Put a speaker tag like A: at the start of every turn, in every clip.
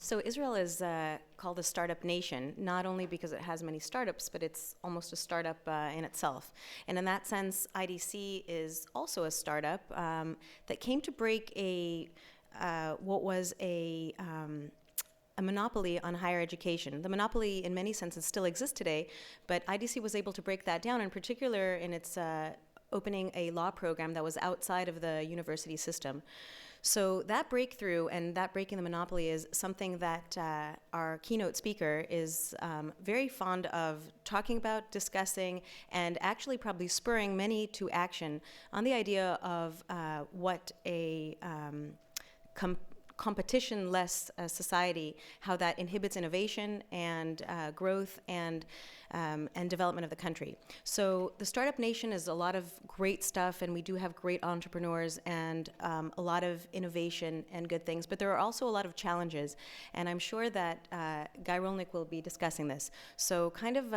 A: So Israel is called a startup nation, not only because it has many startups, but it's almost a startup in itself. And in that sense, IDC is also a startup that came to break what was a monopoly on higher education. The monopoly, in many senses, still exists today, but IDC was able to break that down, in particular in its opening a law program that was outside of the university system. So that breakthrough and that breaking the monopoly is something that our keynote speaker is very fond of talking about, discussing, and actually probably spurring many to action on the idea of what a competition-less society, how that inhibits innovation and growth and development of the country. So the Startup Nation is a lot of great stuff, and we do have great entrepreneurs and a lot of innovation and good things, but there are also a lot of challenges, and I'm sure that Guy Rolnik will be discussing this. So kind of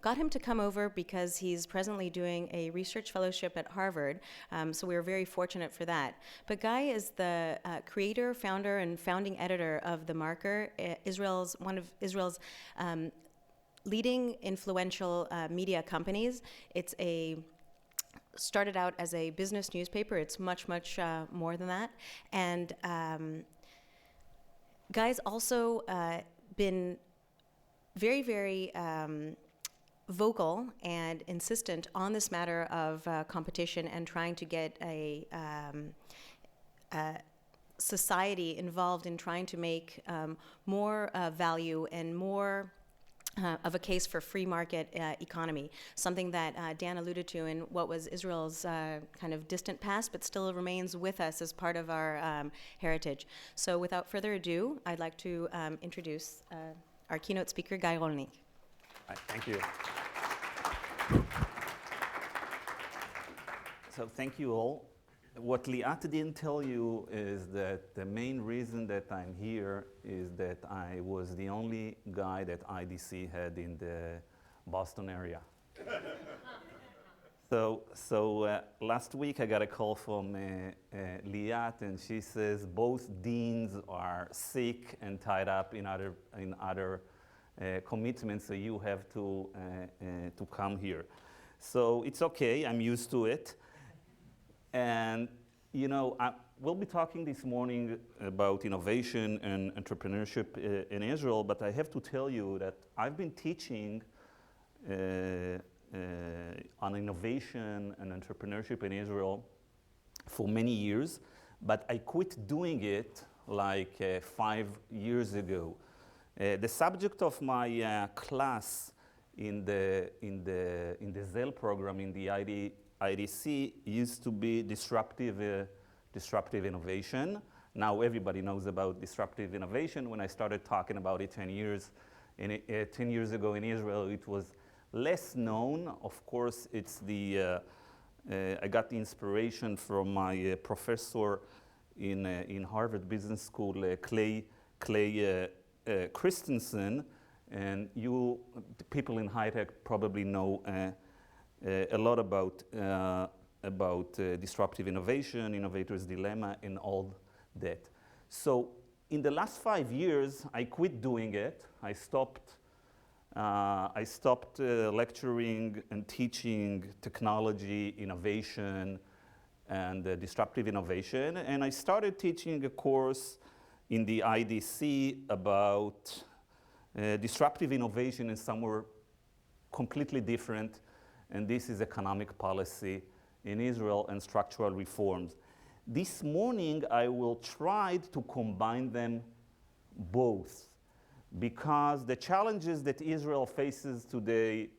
A: got him to come over because he's presently doing a research fellowship at Harvard, so we were very fortunate for that. But Guy is the creator, founder, and founding editor of The Marker, one of Israel's leading influential media companies. It's started out as a business newspaper. It's much, much more than that. And Guy's also been very, very vocal and insistent on this matter of competition and trying to get a society involved in trying to make more value and more of a case for free market economy, something that Dan alluded to in what was Israel's kind of distant past, but still remains with us as part of our heritage. So without further ado, I'd like to introduce our keynote speaker, Guy Rolnik.
B: Thank you. So thank you all. What Liat didn't tell you is that the main reason that I'm here is that I was the only guy that IDC had in the Boston area. So last week I got a call from Liat, and she says both deans are sick and tied up in other commitments, so you have to come here. So it's okay, I'm used to it. And we'll be talking this morning about innovation and entrepreneurship in Israel, but I have to tell you that I've been teaching on innovation and entrepreneurship in Israel for many years, but I quit doing it like 5 years ago. The subject of my class in the Zell program in the IDC used to be disruptive innovation. Now everybody knows about disruptive innovation. When I started talking about it 10 years ago in Israel, it was less known. Of course, it's I got the inspiration from my professor in Harvard Business School, Clay Christensen, and people in high tech probably know a lot about disruptive innovation, innovator's dilemma, and all that. So in the last 5 years, I quit doing it. I stopped lecturing and teaching technology, innovation, and disruptive innovation. And I started teaching a course in the IDC about disruptive innovation in somewhere completely different. And this is economic policy in Israel and structural reforms. This morning, I will try to combine them both, because the challenges that Israel faces today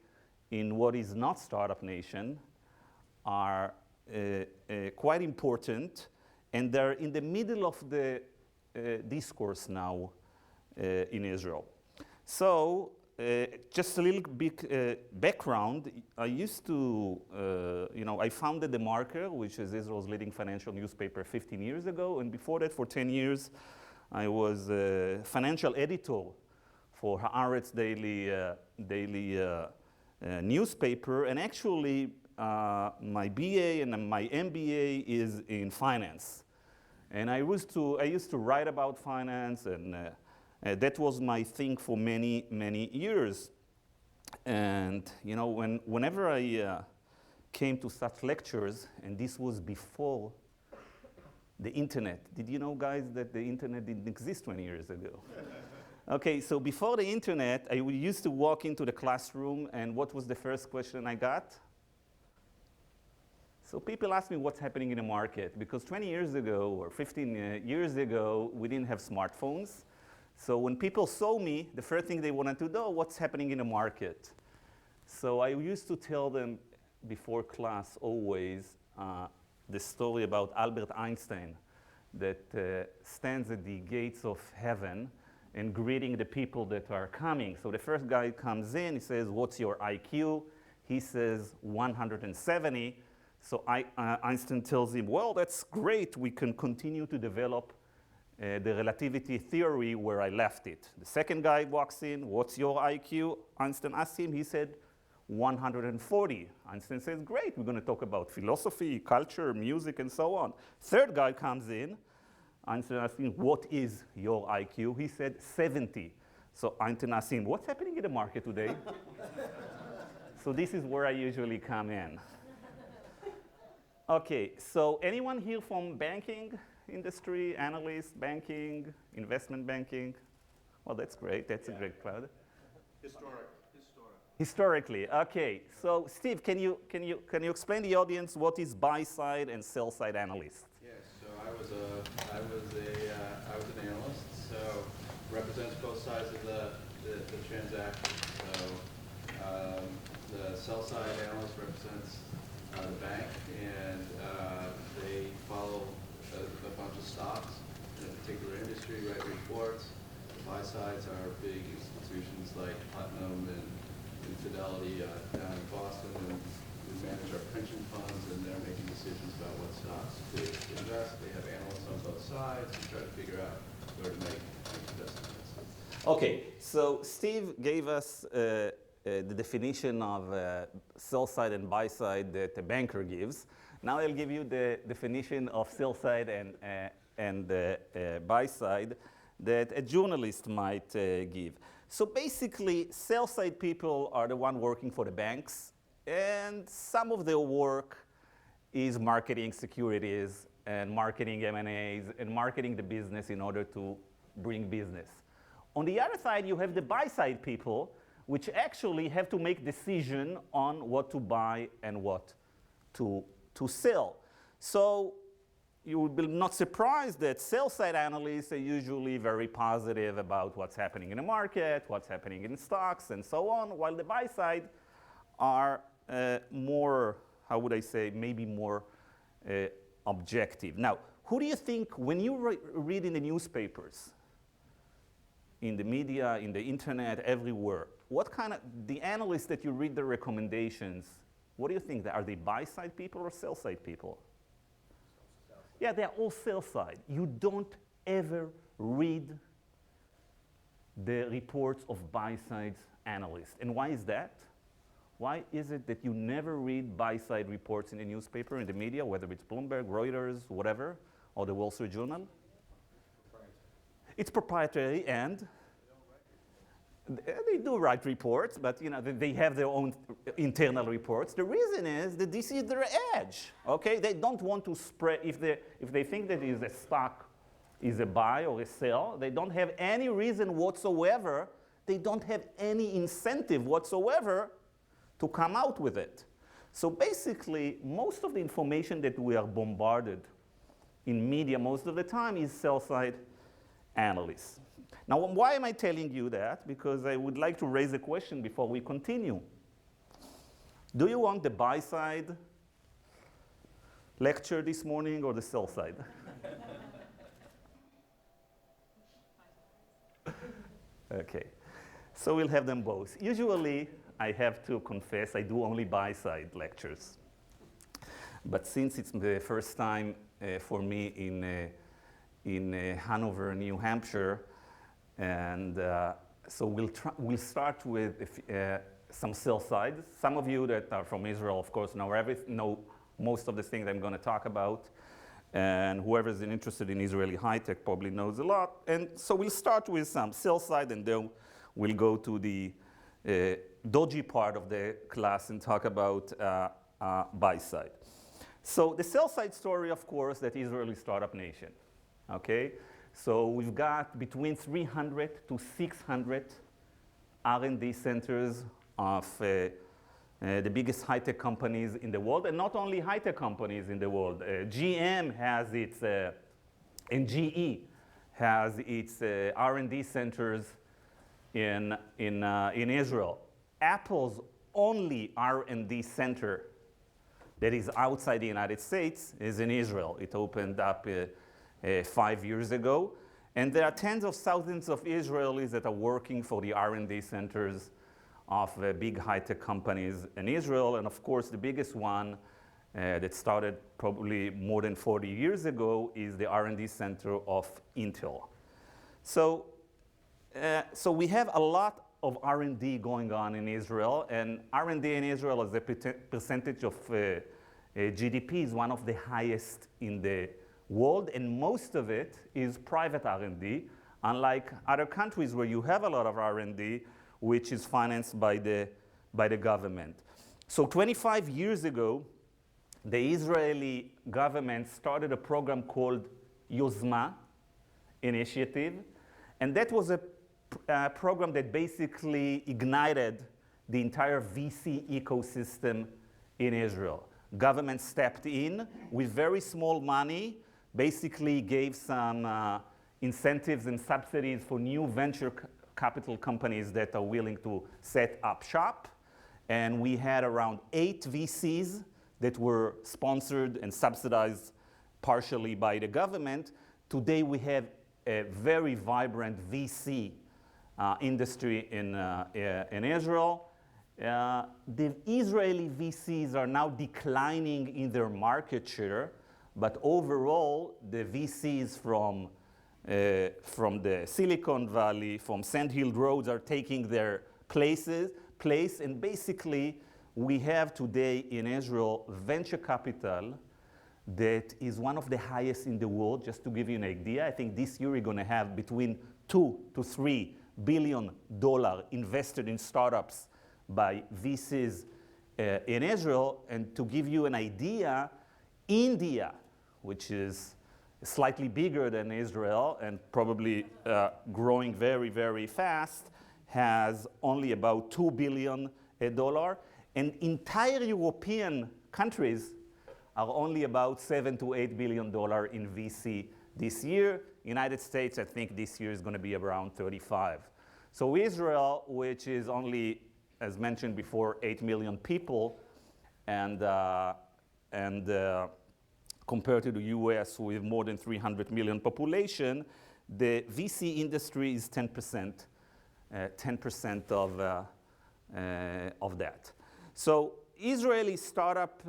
B: in what is not startup nation are quite important, and they're in the middle of the discourse now in Israel. So just a little bit background. I used to, I founded The Marker, which is Israel's leading financial newspaper 15 years ago. And before that, for 10 years, I was a financial editor for Haaretz daily newspaper. And actually, my BA and my MBA is in finance. And I used to write about finance and That was my thing for many, many years. And you know, whenever I came to such lectures, and this was before the internet. Did you know, guys, that the internet didn't exist 20 years ago? Okay, so before the internet, I used to walk into the classroom, and what was the first question I got? So people ask me what's happening in the market, because 20 years ago or 15 years ago, we didn't have smartphones. So when people saw me, the first thing they wanted to know, what's happening in the market? So I used to tell them before class always the story about Albert Einstein that stands at the gates of heaven and greeting the people that are coming. So the first guy comes in, he says, what's your IQ? He says 170. So Einstein tells him, well, that's great. We can continue to develop the relativity theory where I left it. The second guy walks in, what's your IQ? Einstein asks him, he said 140. Einstein says, great, we're going to talk about philosophy, culture, music, and so on. Third guy comes in, Einstein asks him, what is your IQ? He said 70. So Einstein asks him, what's happening in the market today? So this is where I usually come in. Okay, so anyone here from banking industry, analyst, banking, investment banking? Well, that's great. That's a great crowd. Historically, okay. So Steve, can you explain to the audience what is buy side and sell side analyst?
C: Yes. So I was an analyst. So represents both sides of the transaction. So the sell side analyst represents the bank, and they follow a bunch of stocks in a particular industry, write reports. The buy sides are big institutions like Putnam and Fidelity down in Boston, and we manage our pension funds, and they're making decisions about what stocks to invest. They have analysts on both sides and try to figure out where to make investments.
B: Okay, so Steve gave us the definition of sell side and buy side that a banker gives. Now I'll give you the definition of sell side and buy side that a journalist might give. So basically, sell side people are the one working for the banks, and some of their work is marketing securities and marketing M&As and marketing the business in order to bring business. On the other side, you have the buy side people, which actually have to make decision on what to buy and what to sell. So you will be not surprised that sell-side analysts are usually very positive about what's happening in the market, what's happening in stocks, and so on, while the buy-side are more, how would I say, maybe more objective. Now, who do you think, when you read in the newspapers, in the media, in the internet, everywhere, what kind of, the analysts that you read the recommendations, what do you think? Are they buy-side people or sell-side people? Yeah, they're all sell-side. You don't ever read the reports of buy-side analysts. And why is that? Why is it that you never read buy-side reports in the newspaper, in the media, whether it's Bloomberg, Reuters, whatever, or the Wall Street Journal? It's proprietary, and they do write reports, but you know, they have their own internal reports. The reason is that this is their edge. Okay, they don't want to spread. If they think that is a stock is a buy or a sell, they don't have any reason whatsoever. They don't have any incentive whatsoever to come out with it. So basically, most of the information that we are bombarded in media most of the time is sell-side analysts. Now, why am I telling you that? Because I would like to raise a question before we continue. Do you want the buy-side lecture this morning or the sell-side? Okay, so we'll have them both. Usually, I have to confess, I do only buy-side lectures. But since it's the first time for me in Hanover, New Hampshire, and so we'll start with some sell sides. Some of you that are from Israel, of course, know most of the things I'm going to talk about. And whoever's interested in Israeli high-tech probably knows a lot. And so we'll start with some sell side, and then we'll go to the dodgy part of the class and talk about buy side. So the sell side story, of course, that Israel is startup nation, okay? So we've got between 300 to 600 R&D centers of the biggest high-tech companies in the world, and not only high-tech companies in the world. GM has its, and GE has its R&D centers in Israel. Apple's only R&D center that is outside the United States is in Israel. It opened up 5 years ago. And there are tens of thousands of Israelis that are working for the R&D centers of big high-tech companies in Israel. And of course, the biggest one that started probably more than 40 years ago is the R&D center of Intel. So we have a lot of R&D going on in Israel, and R&D in Israel as a percentage of GDP is one of the highest in the world, and most of it is private R&D, unlike other countries where you have a lot of R&D, which is financed by the government. So 25 years ago, the Israeli government started a program called Yozma Initiative, and that was a program that basically ignited the entire VC ecosystem in Israel. Government stepped in with very small money, basically gave some incentives and subsidies for new venture capital companies that are willing to set up shop. And we had around 8 VCs that were sponsored and subsidized partially by the government. Today we have a very vibrant VC industry in Israel. The Israeli VCs are now declining in their market share, but overall the VCs from the Silicon Valley, from Sand Hill Roads are taking their place, and basically we have today in Israel venture capital that is one of the highest in the world. Just to give you an idea, I think this year we're going to have between $2 to $3 billion invested in startups by VCs in Israel. And to give you an idea, India, which is slightly bigger than Israel and probably growing very, very fast, has only about $2 billion. And entire European countries are only about $7 to $8 billion in VC this year. United States, I think this year is going to be around 35. So Israel, which is only, as mentioned before, 8 million people, and compared to the US with more than 300 million population, the VC industry is 10% of that. So Israeli startup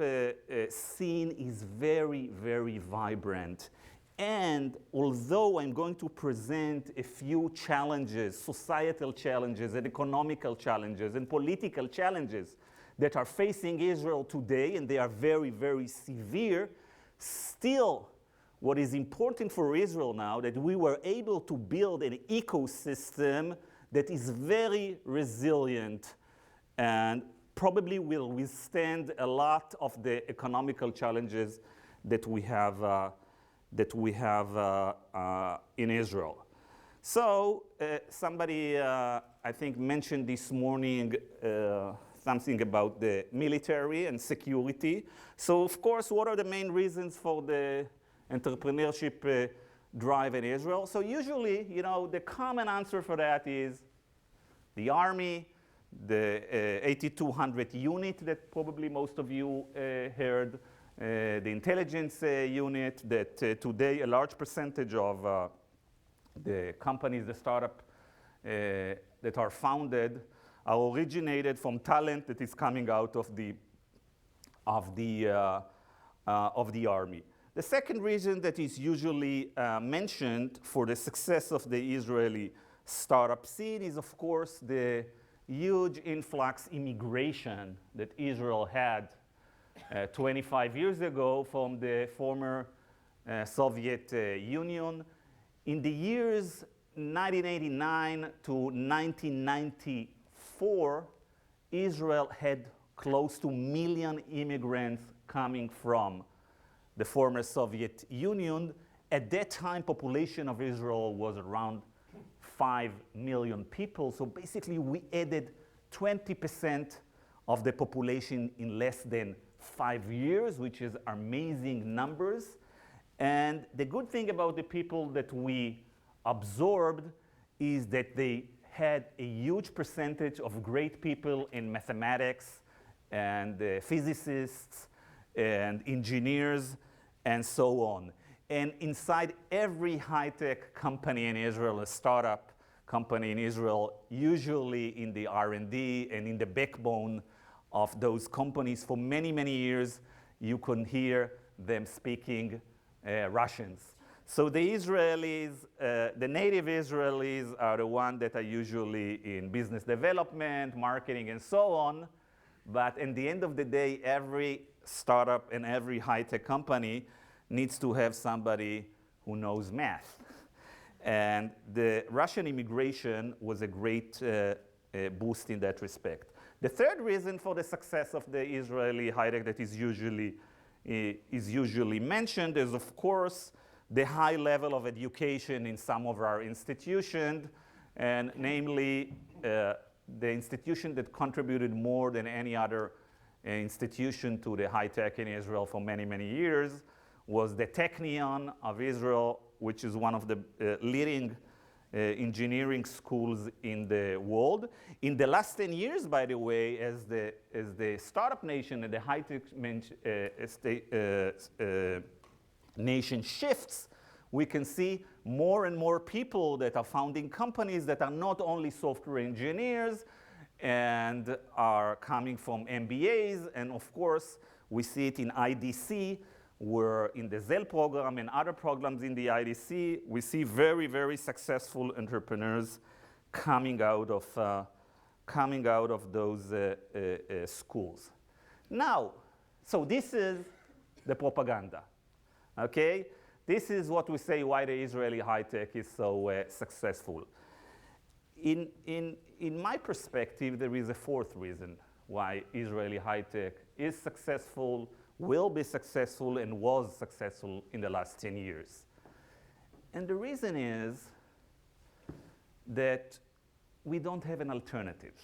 B: scene is very, very vibrant. And although I'm going to present a few challenges, societal challenges and economical challenges and political challenges that are facing Israel today, and they are very, very severe, still what is important for Israel now that we were able to build an ecosystem that is very resilient and probably will withstand a lot of the economical challenges that we have in Israel. So somebody, I think, mentioned this morning something about the military and security. So of course, what are the main reasons for the entrepreneurship drive in Israel? So usually, you know, the common answer for that is the army, the 8200 unit that probably most of you heard, the intelligence unit that today a large percentage of the companies, the startup that are founded are originated from talent that is coming out of the army. The second reason that is usually mentioned for the success of the Israeli startup scene is, of course, the huge influx immigration that Israel had 25 years ago from the former Soviet Union. In the years 1989 to 1994, Israel had close to 1 million immigrants coming from the former Soviet Union. At that time, population of Israel was around 5 million people. So basically, we added 20% of the population in less than 5 years, which is amazing numbers. And the good thing about the people that we absorbed is that they had a huge percentage of great people in mathematics and physicists and engineers and so on. And inside every high-tech company in Israel, a startup company in Israel, usually in the R&D and in the backbone of those companies, for many, many years, you can hear them speaking Russians. So the Israelis, the native Israelis are the ones that are usually in business development, marketing, and so on. But at the end of the day, every startup and every high-tech company needs to have somebody who knows math. And the Russian immigration was a great boost in that respect. The third reason for the success of the Israeli high-tech that is usually mentioned is, of course, the high level of education in some of our institutions, and namely the institution that contributed more than any other institution to the high-tech in Israel for many, many years was the Technion of Israel, which is one of the leading engineering schools in the world. In the last 10 years, by the way, as the startup nation and the high-tech nation shifts, we can see more and more people that are founding companies that are not only software engineers and are coming from MBAs. And of course, we see it in IDC, where in the Zell program and other programs in the IDC, we see very, very successful entrepreneurs coming out of those schools. Now, so this is the propaganda, okay? This is what we say why the Israeli high-tech is so successful. In my perspective, there is a fourth reason why Israeli high-tech is successful, will be successful, and was successful in the last 10 years. And the reason is that we don't have an alternative.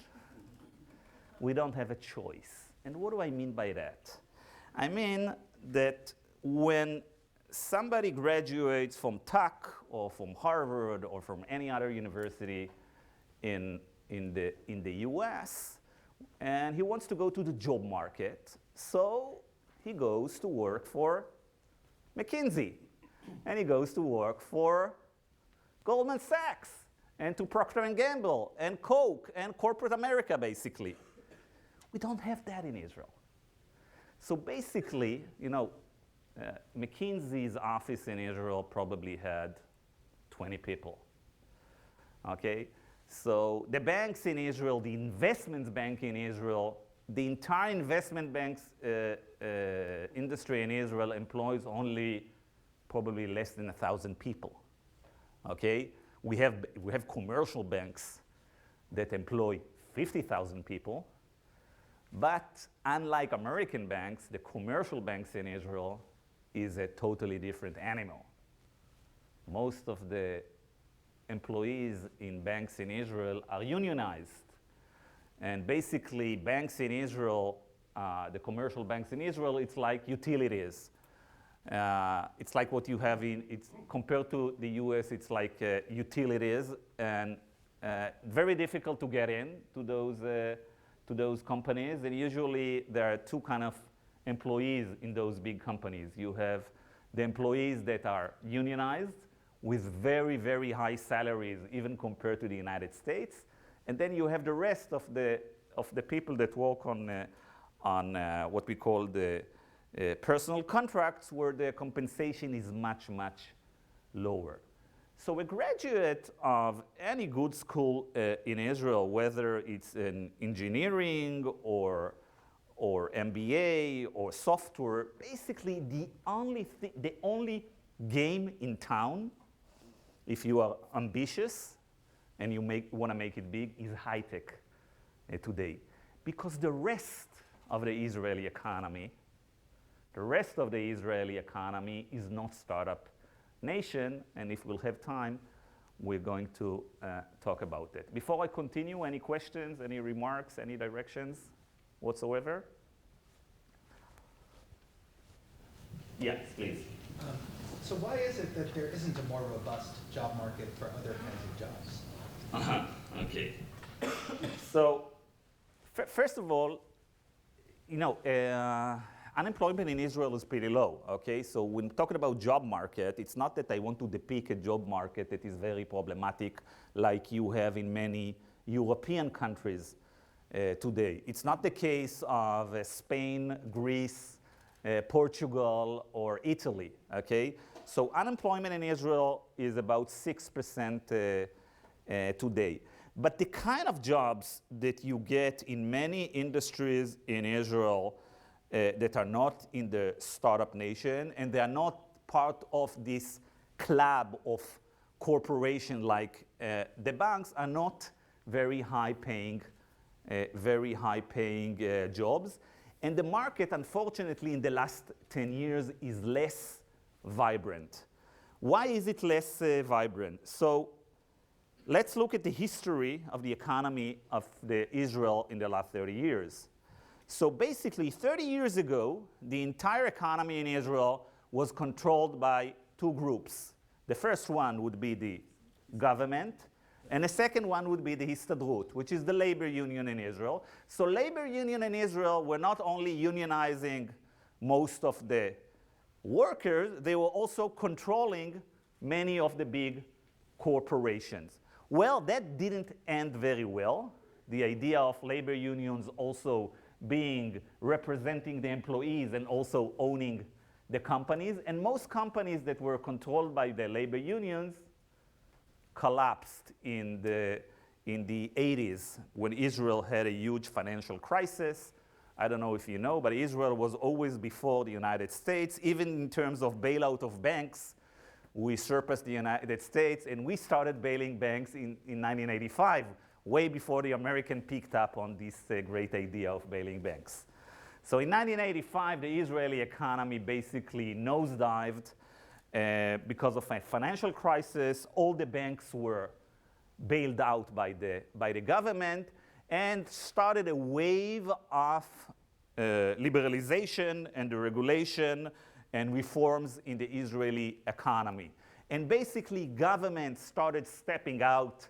B: We don't have a choice. And what do I mean by that? I mean that when somebody graduates from Tech or from Harvard or from any other university in the US, and he wants to go to the job market, so he goes to work for McKinsey, and he goes to work for Goldman Sachs, and to Procter & Gamble, and Coke, and corporate America, basically. We don't have that in Israel. So basically, you know, McKinsey's office in Israel probably had 20 people, okay? So the banks in Israel, the investments bank in Israel, the entire investment banks industry in Israel employs only probably less than 1,000 people, okay? We have commercial banks that employ 50,000 people, but unlike American banks, the commercial banks in Israel is a totally different animal. Most of the employees in banks in Israel are unionized. And basically, banks in Israel, the commercial banks in Israel, it's like utilities. It's like what you have compared to the US, it's like utilities, and very difficult to get in to those companies. And usually, there are two kind of employees in those big companies. You have the employees that are unionized with very, very high salaries, even compared to the United States. And then you have the rest of the people that work on what we call the personal contracts, where the compensation is much, much lower. So a graduate of any good school in Israel, whether it's in engineering or MBA or software, basically the only game in town, if you are ambitious and you want to make it big, is high tech today. Because the rest of the Israeli economy is not startup nation, and if we'll have time, we're going to talk about it. Before I continue, any questions, any remarks, any directions whatsoever? Yes, please.
D: So why is it that there isn't a more robust job market for other kinds of jobs?
B: Okay. So, first of all, unemployment in Israel is pretty low, okay? So when talking about job market, it's not that I want to depict a job market that is very problematic like you have in many European countries today. It's not the case of Spain, Greece, Portugal, or Italy, okay? So unemployment in Israel is about 6% today. But the kind of jobs that you get in many industries in Israel that are not in the startup nation, and they are not part of this club of corporation like the banks, are not very high-paying jobs. And the market, unfortunately, in the last 10 years is less vibrant. Why is it less vibrant? So let's look at the history of the economy of Israel in the last 30 years. So basically, 30 years ago, the entire economy in Israel was controlled by two groups. The first one would be the government, and the second one would be the Histadrut, which is the labor union in Israel. So labor union in Israel were not only unionizing most of the workers, they were also controlling many of the big corporations. Well, that didn't end very well. The idea of labor unions also being representing the employees and also owning the companies. And most companies that were controlled by the labor unions collapsed in the 80s when Israel had a huge financial crisis. I don't know if you know, but Israel was always before the United States. Even in terms of bailout of banks, we surpassed the United States, and we started bailing banks in 1985, way before the American picked up on this great idea of bailing banks. So in 1985, the Israeli economy basically nosedived because of a financial crisis. All the banks were bailed out by the government, and started a wave of liberalization and deregulation and reforms in the Israeli economy. And basically, government started stepping out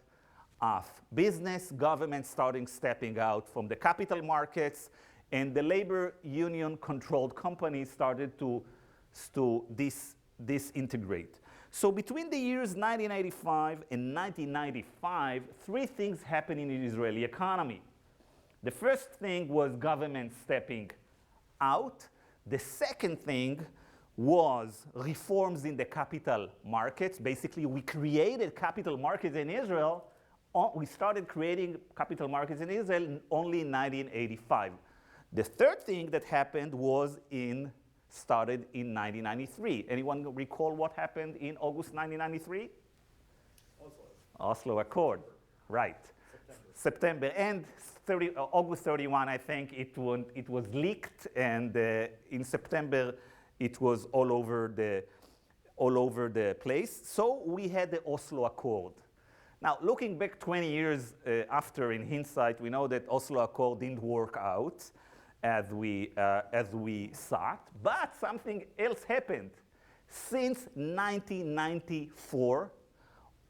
B: of business, government started stepping out from the capital markets, and the labor union-controlled companies started to disintegrate. So between the years 1985 and 1995, three things happened in the Israeli economy. The first thing was government stepping out. The second thing was reforms in the capital markets. Basically, we created capital markets in Israel. We started creating capital markets in Israel only in 1985. The third thing that happened started in 1993. Anyone recall what happened in August 1993? Oslo Accord, right. September. And August 31, I think it was leaked, and in September it was all over the place. So we had the Oslo Accord. Now, looking back 20 years after, in hindsight, we know that Oslo Accord didn't work out as we thought, but something else happened. Since 1994,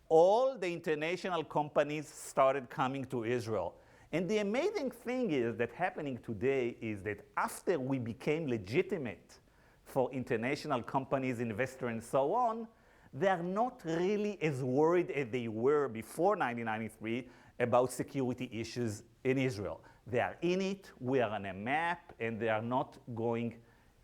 B: all the international companies started coming to Israel. And the amazing thing is that happening today is that after we became legitimate for international companies, investors, and so on, they are not really as worried as they were before 1993 about security issues in Israel. They are in it, we are on a map, and they are not going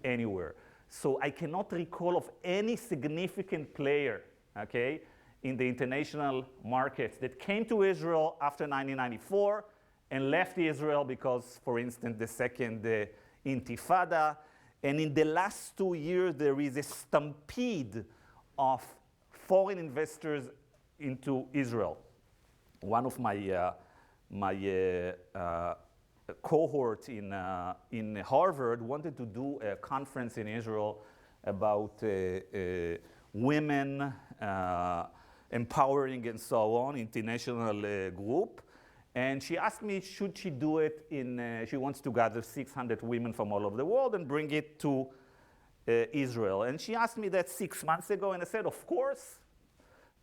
B: anywhere. So I cannot recall of any significant player, okay, in the international markets that came to Israel after 1994 and left Israel because, for instance, the second Intifada. And in the last 2 years, there is a stampede of foreign investors into Israel. One of my cohort in Harvard wanted to do a conference in Israel about women empowering and so on, international group. And she asked me, should she do it she wants to gather 600 women from all over the world and bring it to Israel. And she asked me that 6 months ago, and I said, of course.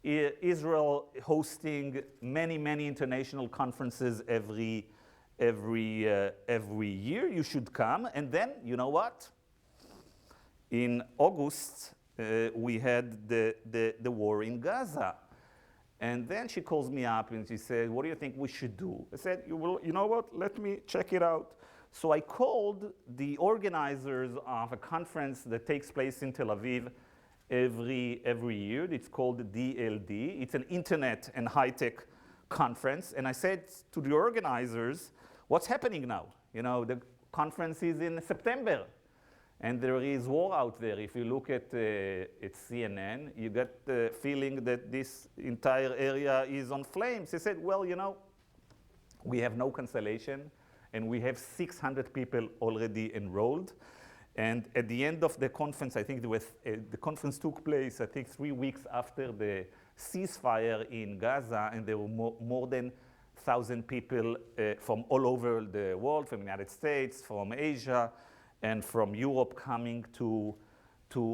B: Israel hosting many international conferences every year. You should come. And then, you know what? In August, we had the war in Gaza. And then she calls me up and she said, what do you think we should do? I said, you know what? Let me check it out. So I called the organizers of a conference that takes place in Tel Aviv every year. It's called the DLD. It's an internet and high-tech conference. And I said to the organizers, what's happening now? You know, the conference is in September. And there is war out there. If you look at CNN, you get the feeling that this entire area is on flames. They said, well, you know, we have no cancellation, and we have 600 people already enrolled. And at the end of the conference, I think the conference took place, I think 3 weeks after the ceasefire in Gaza, and there were more than 1,000 people from all over the world, from the United States, from Asia, and from Europe coming to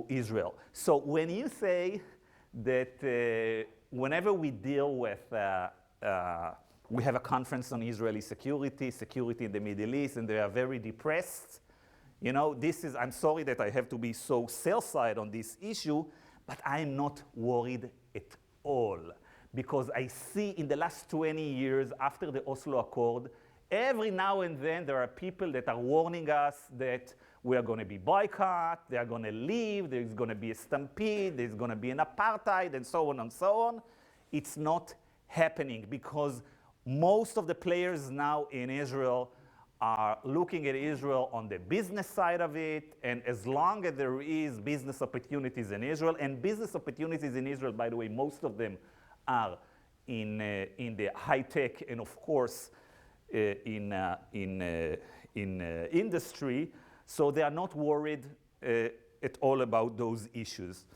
B: Israel. So when you say that whenever we deal with, we have a conference on Israeli security in the Middle East, and they are very depressed, you know, I'm sorry that I have to be so sell-side on this issue, but I'm not worried at all. Because I see in the last 20 years after the Oslo Accord, every now and then there are people that are warning us that we are going to be boycotted, they are going to leave, there's going to be a stampede, there's going to be an apartheid, and so on and so on. It's not happening because most of the players now in Israel are looking at Israel on the business side of it, and as long as there is business opportunities in Israel, and business opportunities in Israel, by the way, most of them are in the high tech and of course in industry, so they are not worried at all about those issues.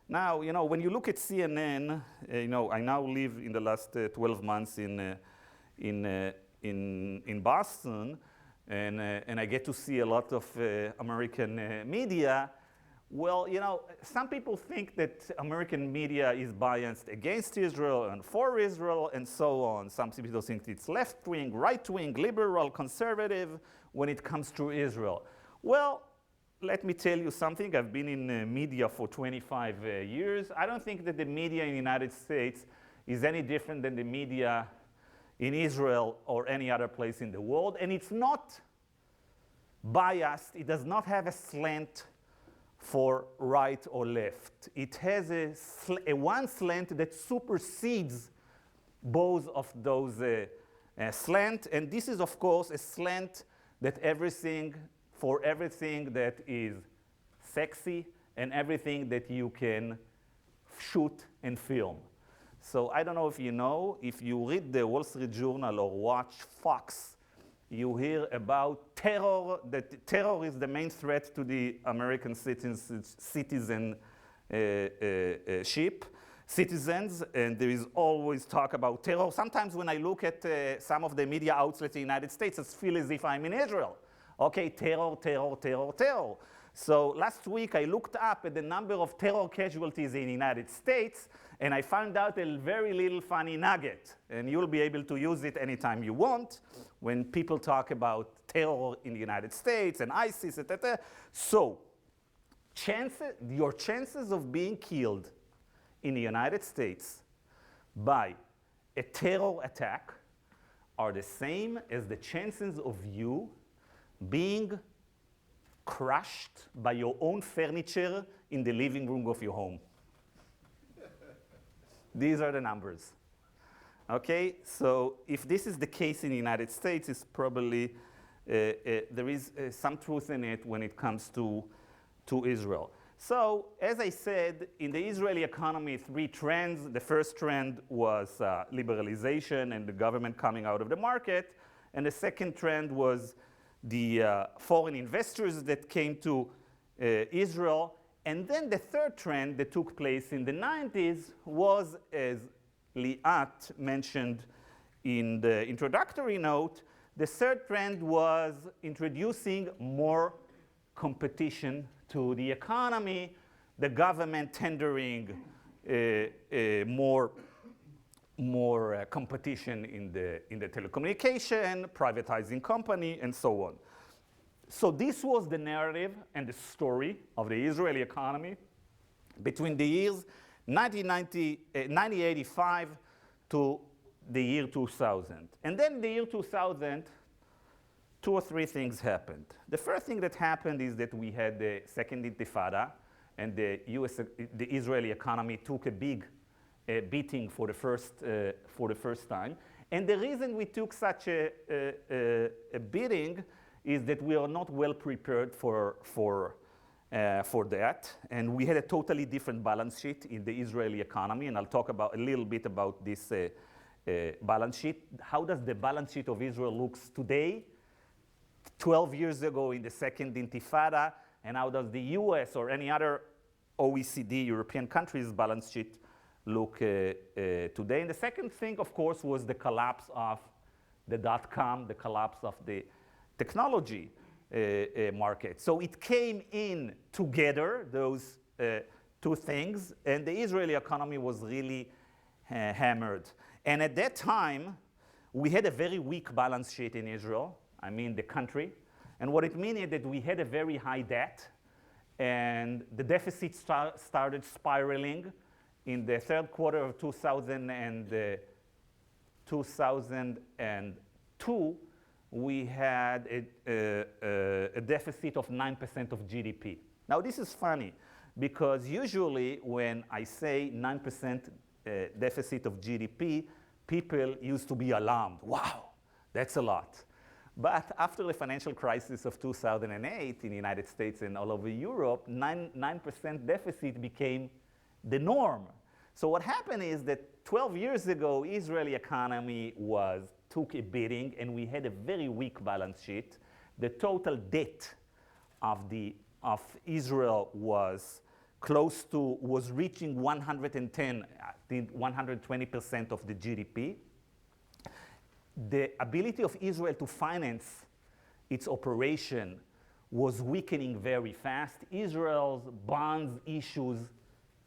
B: Now, you know, when you look at CNN, you know, I now live in the last 12 months in Boston, and I get to see a lot of American media. Well, you know, some people think that American media is biased against Israel and for Israel and so on. Some people think it's left-wing, right-wing, liberal, conservative when it comes to Israel. Well, let me tell you something. I've been in media for 25 years. I don't think that the media in the United States is any different than the media in Israel or any other place in the world. And it's not biased. It does not have a slant for right or left. It has a one slant that supersedes both of those slant. And this is, of course, a slant that for everything that is sexy and everything that you can shoot and film. So I don't know if you know, if you read the Wall Street Journal or watch Fox, you hear about terror, that terror is the main threat to the American citizens, and there is always talk about terror. Sometimes when I look at some of the media outlets in the United States, I feel as if I'm in Israel. Okay, terror, terror, terror, terror. So last week I looked up at the number of terror casualties in the United States, and I found out a very little funny nugget. And you'll be able to use it anytime you want when people talk about terror in the United States and ISIS, etc. So your chances of being killed in the United States by a terror attack are the same as the chances of you being crushed by your own furniture in the living room of your home. These are the numbers. Okay, so if this is the case in the United States, it's probably, there is some truth in it when it comes to Israel. So, as I said, in the Israeli economy, 3 trends. The first trend was liberalization and the government coming out of the market. And the second trend was the foreign investors that came to Israel. And then the third trend that took place in the 90s was, as Liat mentioned in the introductory note, the third trend was introducing more competition to the economy, the government tendering more competition in the telecommunication, privatizing company, and so on. So this was the narrative and the story of the Israeli economy between the years 1985 to the year 2000. And then in the year 2000, 2 or 3 things happened. The first thing that happened is that we had the second intifada, and the Israeli economy took a big beating for the first time. And the reason we took such a beating is that we are not well prepared for that, and we had a totally different balance sheet in the Israeli economy, and I'll talk about a little bit about this balance sheet. How does the balance sheet of Israel looks today, 12 years ago in the second intifada, and how does the US or any other OECD European countries' balance sheet look today? And the second thing, of course, was the collapse of the dot-com, the collapse of the technology market. So it came in together, those 2 things, and the Israeli economy was really hammered. And at that time, we had a very weak balance sheet in Israel, I mean the country. And what it means is that we had a very high debt, and the deficit started spiraling. In the third quarter of 2002, we had a deficit of 9% of GDP. Now, this is funny, because usually when I say 9% deficit of GDP, people used to be alarmed. Wow, that's a lot. But after the financial crisis of 2008 in the United States and all over Europe, 9% deficit became the norm. So what happened is that 12 years ago, Israeli economy took a beating, and we had a very weak balance sheet. The total debt of Israel was reaching 120% of the GDP. The ability of Israel to finance its operation was weakening very fast. Israel's bonds issues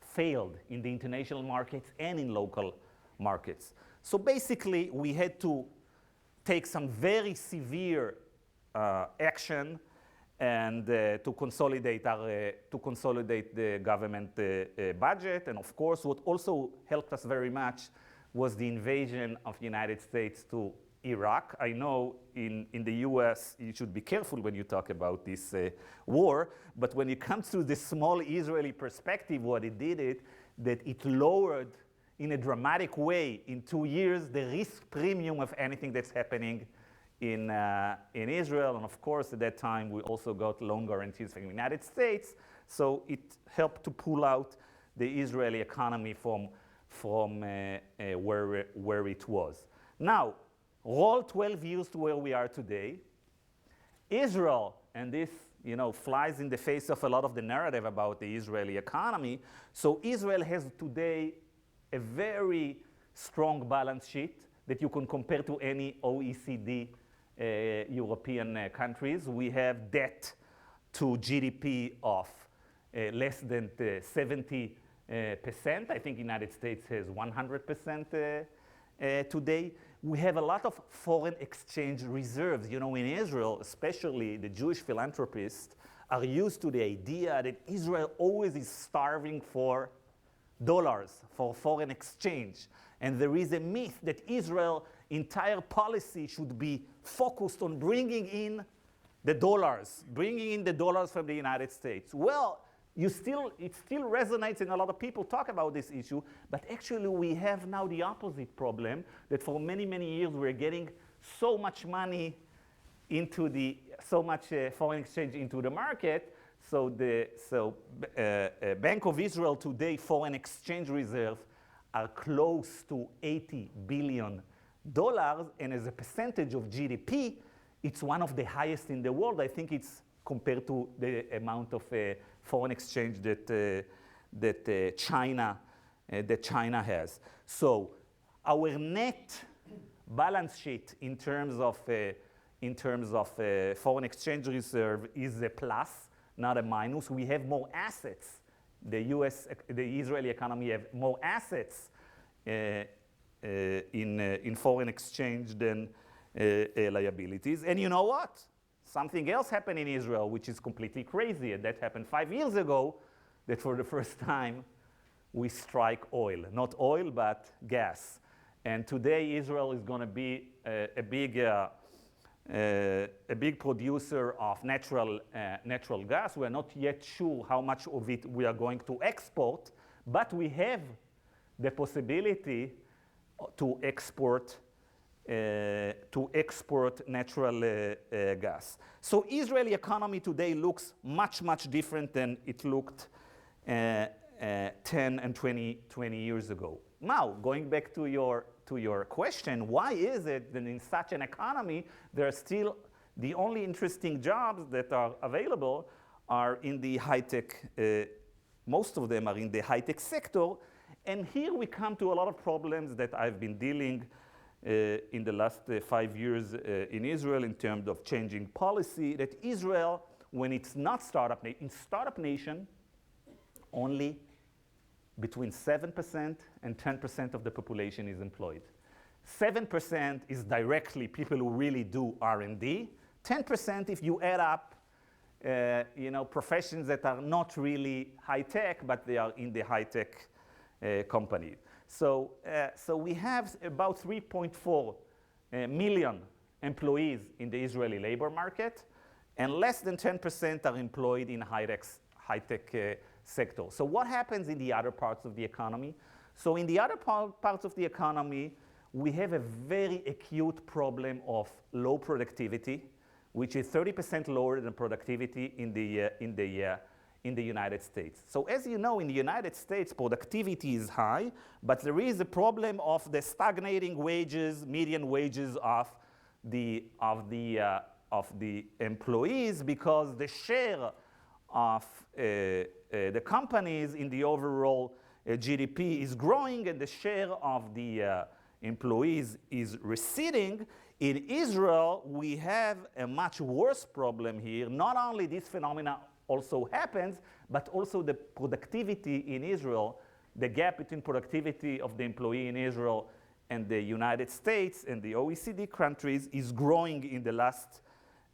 B: failed in the international markets and in local markets. So basically, we had to take some very severe action and to consolidate the government budget. And of course, what also helped us very much was the invasion of the United States to Iraq. I know in the US, you should be careful when you talk about this war, but when it comes to the small Israeli perspective, what it did that it lowered in a dramatic way in 2 years the risk premium of anything that's happening in Israel. And of course, at that time, we also got loan guarantees from the United States. So it helped to pull out the Israeli economy from where it was. Now, roll 12 years to where we are today. Israel, and this flies in the face of a lot of the narrative about the Israeli economy. So Israel has today a very strong balance sheet that you can compare to any OECD European countries. We have debt to GDP of less than 70%. I think the United States has 100% today. We have a lot of foreign exchange reserves. In Israel, especially the Jewish philanthropists are used to the idea that Israel always is starving for dollars, for foreign exchange. And there is a myth that Israel's entire policy should be focused on bringing in the dollars from the United States. Well, it still resonates, and a lot of people talk about this issue, but actually we have now the opposite problem, that for many, many years we're getting so much money so much foreign exchange into the market, Bank of Israel today foreign exchange reserve are close to $80 billion, and as a percentage of GDP, it's one of the highest in the world. I think it's compared to the amount of foreign exchange that China has. So our net balance sheet in terms of foreign exchange reserve is a plus, not a minus. We have more assets. The Israeli economy have more assets in foreign exchange than liabilities. And you know what? Something else happened in Israel, which is completely crazy, and that happened 5 years ago, that for the first time we strike oil. Not oil, but gas. And today Israel is going to be a big producer of natural gas. We're not yet sure how much of it we are going to export, but we have the possibility to export natural gas. So Israeli economy today looks much, much different than it looked 10 and 20 years ago. Now, going back to your question, why is it that in such an economy, there are still the only interesting jobs that are available are in the high-tech, most of them are in the high-tech sector. And here we come to a lot of problems that I've been dealing in the last 5 years in Israel in terms of changing policy, that Israel, when it's not in startup nation, only between 7% and 10% of the population is employed. 7% is directly people who really do R&D. 10% if you add up professions that are not really high-tech, but they are in the high-tech company. So we have about 3.4 million employees in the Israeli labor market, and less than 10% are employed in high-tech sector. So what happens in the other parts of the economy? So in the other parts of the economy, we have a very acute problem of low productivity, which is 30% lower than productivity in the United States. So as you know, in the United States, productivity is high, but there is a problem of the stagnating wages, median wages of the employees, because the share of the companies in the overall GDP is growing, and the share of the employees is receding. In Israel, we have a much worse problem here. Not only this phenomena also happens, but also the productivity in Israel, the gap between productivity of the employee in Israel and the United States and the OECD countries is growing in the last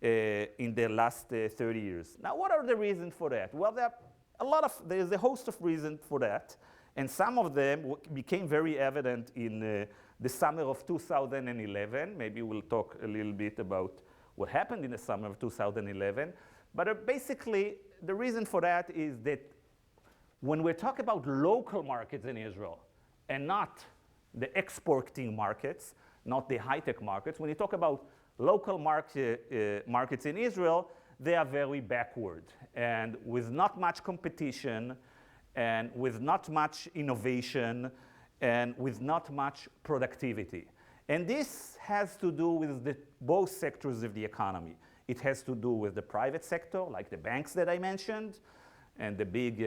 B: 30 years. Now, what are the reasons for that? Well, there's a host of reasons for that, and some of them became very evident in the summer of 2011. Maybe we'll talk a little bit about what happened in the summer of 2011. But basically, the reason for that is that when we talk about local markets in Israel and not the exporting markets, not the high-tech markets, when you talk about local markets in Israel, they are very backward and with not much competition and with not much innovation and with not much productivity. And this has to do with both sectors of the economy. It has to do with the private sector, like the banks that I mentioned, and the big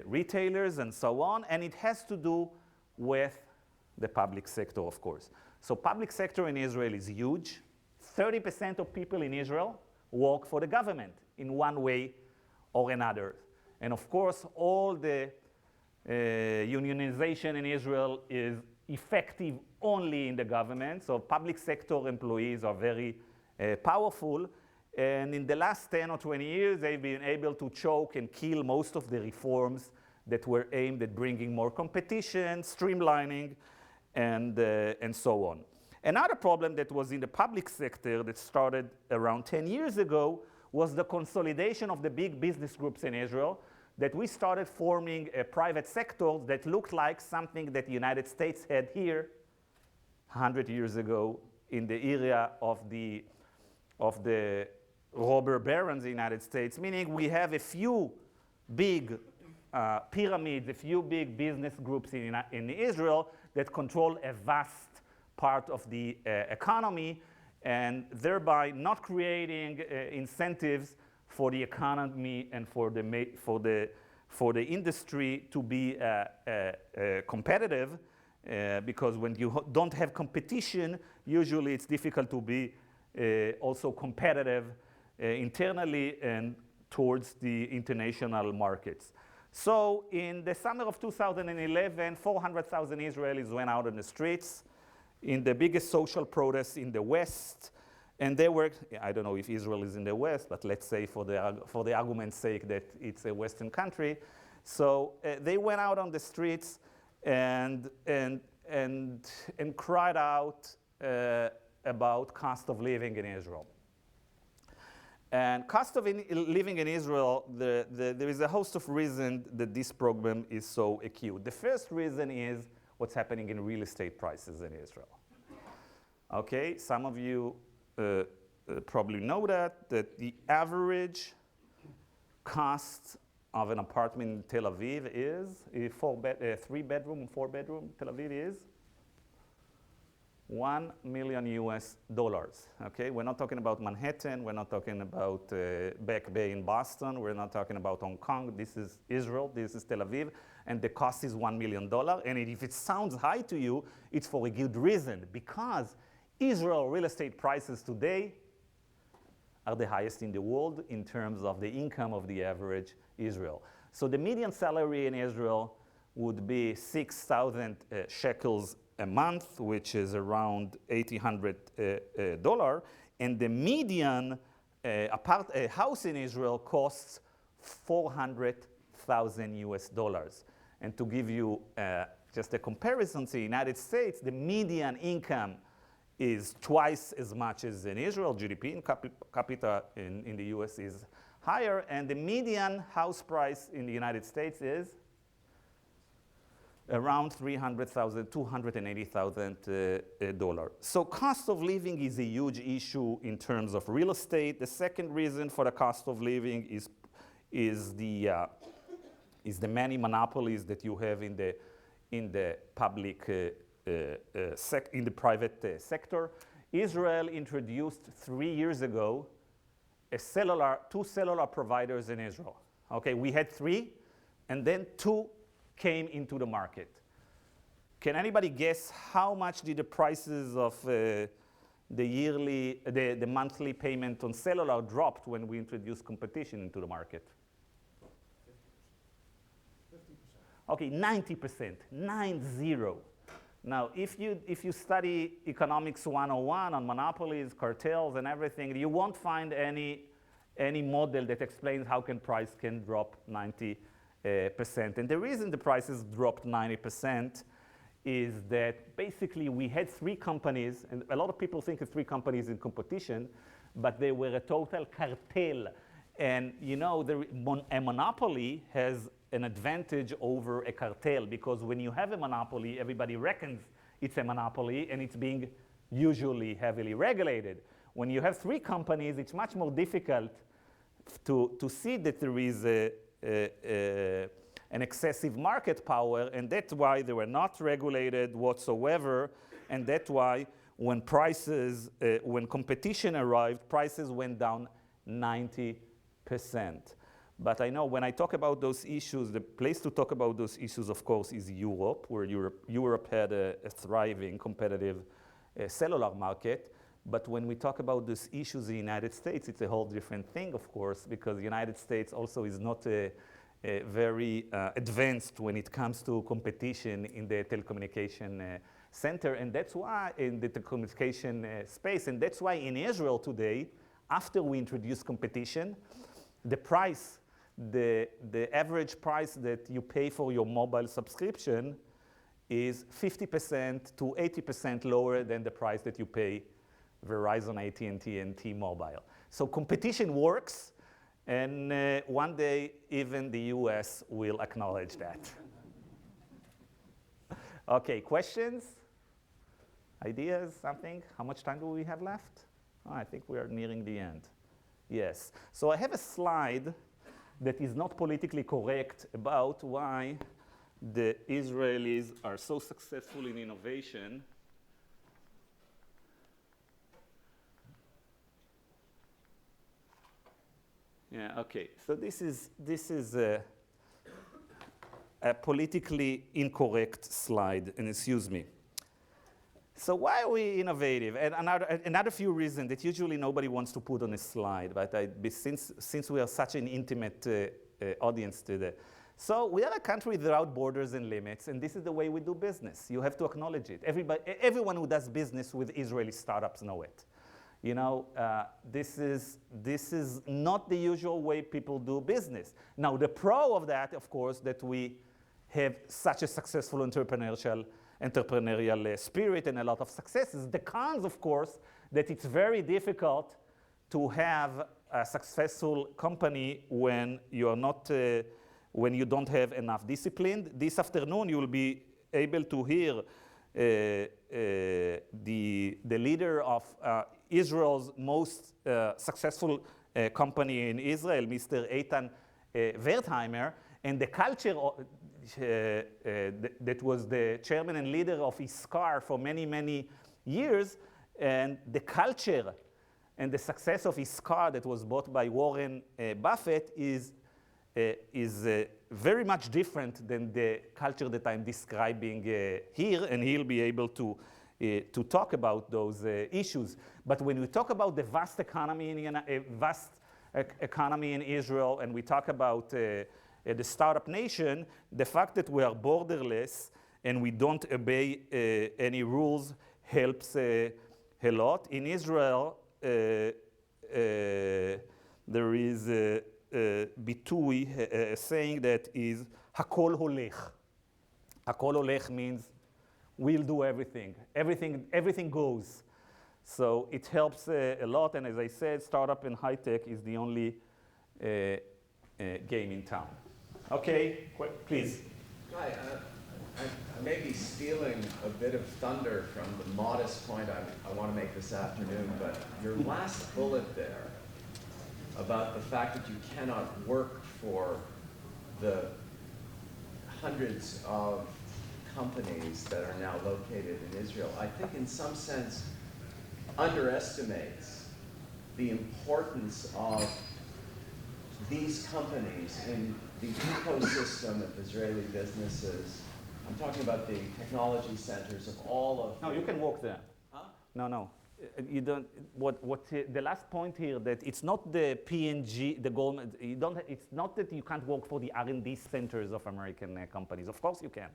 B: retailers and so on, and it has to do with the public sector, of course. So public sector in Israel is huge. 30% of people in Israel work for the government in one way or another. And of course, all the unionization in Israel is effective only in the government. So public sector employees are very powerful. And in the last 10 or 20 years, they've been able to choke and kill most of the reforms that were aimed at bringing more competition, streamlining, and so on. Another problem that was in the public sector that started around 10 years ago was the consolidation of the big business groups in Israel, that we started forming a private sector that looked like something that the United States had here 100 years ago in the area of the robber barons in the United States, meaning we have a few big pyramids, a few big business groups in Israel that control a vast part of the economy, and thereby not creating incentives for the economy and for the industry to be competitive, because when you don't have competition, usually it's difficult to be also competitive internally and towards the international markets. So in the summer of 2011, 400,000 Israelis went out on the streets in the biggest social protest in the West. And they were, I don't know if Israel is in the West, but let's say for the argument's sake that it's a Western country. So they went out on the streets and cried out about cost of living in Israel. And cost of living in Israel, there is a host of reasons that this problem is so acute. The first reason is what's happening in real estate prices in Israel. Okay, some of you probably know that the average cost of an apartment in Tel Aviv is, 3-bedroom, 4-bedroom, Tel Aviv is $1 million US. Okay, we're not talking about Manhattan, we're not talking about Back Bay in Boston, we're not talking about Hong Kong. This is Israel, this is Tel Aviv, and the cost is $1 million. And if it sounds high to you, it's for a good reason, because Israel real estate prices today are the highest in the world in terms of the income of the average Israel. So the median salary in Israel would be 6,000 shekels a month, which is around $1,800, and the median house in Israel costs 400,000 US. And to give you just a comparison to the United States, the median income is twice as much as in Israel. GDP in capita in the US is higher, and the median house price in the United States is around $300,000, $280,000. So cost of living is a huge issue in terms of real estate. The second reason for the cost of living is the many monopolies that you have in the public in the private sector. Israel introduced 3 years ago two cellular providers in Israel. Okay, we had 3, and then 2 came into the market. Can anybody guess how much did the prices of the monthly payment on cellular dropped when we introduced competition into the market? 50%. Okay, 90%, 90. Now, if you study Economics 101 on monopolies, cartels, and everything, you won't find any model that explains how price can drop 90%. And the reason the prices dropped 90% is that basically we had 3 companies, and a lot of people think it's 3 companies in competition, but they were a total cartel. And you know, a monopoly has an advantage over a cartel, because when you have a monopoly, everybody reckons it's a monopoly, and it's being usually heavily regulated. When you have 3 companies, it's much more difficult to see that there is an excessive market power, and that's why they were not regulated whatsoever, and that's why when competition arrived, prices went down 90%. But I know when I talk about those issues, the place to talk about those issues, of course, is Europe, where Europe had a thriving, competitive cellular market. But when we talk about these issues in the United States, it's a whole different thing, of course, because the United States also is not very advanced when it comes to competition in the telecommunication center, and that's why in the telecommunication space, and that's why in Israel today, after we introduced competition, the average price that you pay for your mobile subscription is 50% to 80% lower than the price that you pay Verizon, AT&T, and T-Mobile. So competition works, and one day even the US will acknowledge that. Okay, questions? Ideas, something? How much time do we have left? Oh, I think we are nearing the end. Yes. So I have a slide that is not politically correct about why the Israelis are so successful in innovation. Yeah, okay. So this is a politically incorrect slide, and excuse me. So why are we innovative? And another few reasons that usually nobody wants to put on a slide, but since we are such an intimate audience today. So we are a country without borders and limits, and this is the way we do business. You have to acknowledge it. Everyone who does business with Israeli startups know it. You know, this is not the usual way people do business. Now, the pro of that, of course, that we have such a successful entrepreneurial spirit and a lot of successes. The cons, of course, that it's very difficult to have a successful company when you are not, when you don't have enough discipline. This afternoon, you will be able to hear the leader of Israel's most successful company in Israel, Mr. Eitan Wertheimer, and the culture that was the chairman and leader of Iskar for many, many years, and the culture and the success of Iskar that was bought by Warren Buffett is very much different than the culture that I'm describing here, and he'll be able to talk about those issues. But when we talk about the vast economy in Israel, and we talk about the startup nation, the fact that we are borderless and we don't obey any rules helps a lot. In Israel, there is a bitui, a saying that is hakol holech. Hakol holech means we'll do everything. Everything goes. So it helps a lot. And as I said, startup and high tech is the only game in town. Okay, please.
E: Hi, I may be stealing a bit of thunder from the modest point I want to make this afternoon, but your last bullet there about the fact that you cannot work for the hundreds of companies that are now located in Israel, I think in some sense underestimates the importance of these companies in the ecosystem of Israeli businesses. I'm talking about the technology centers of all of.
B: No, you can walk there.
E: Huh?
B: No. You don't. The last point here that it's not the P&G, the Goldman. You don't. It's not that you can't work for the R&D centers of American companies. Of course you can.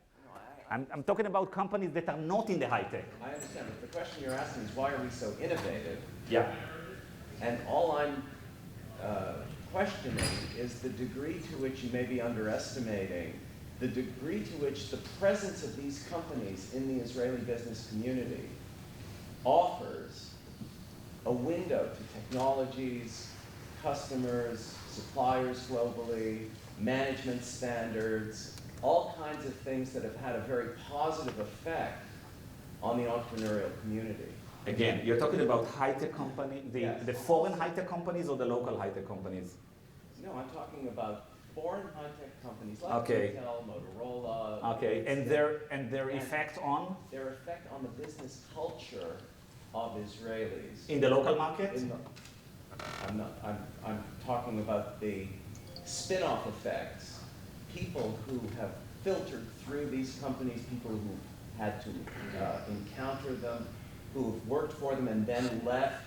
B: No, I'm talking about companies that are not in the high tech.
E: I understand, but the question you're asking is why are we so innovative?
B: Yeah.
E: And all I'm questioning is the degree to which you may be underestimating the degree to which the presence of these companies in the Israeli business community offers a window to technologies, customers, suppliers globally, management standards, all kinds of things that have had a very positive effect on the entrepreneurial community.
B: Again, you're talking about high-tech companies,
E: Yes.
B: the foreign high-tech companies or the local high-tech companies?
E: No, I'm talking about foreign high-tech companies like
B: Okay.
E: Intel, Motorola.
B: Okay, and their effect on?
E: Their effect on the business culture of Israelis.
B: In the local market?
E: I'm talking about the spin-off effects. People who have filtered through these companies, people who had to encounter them, who have worked for them and then left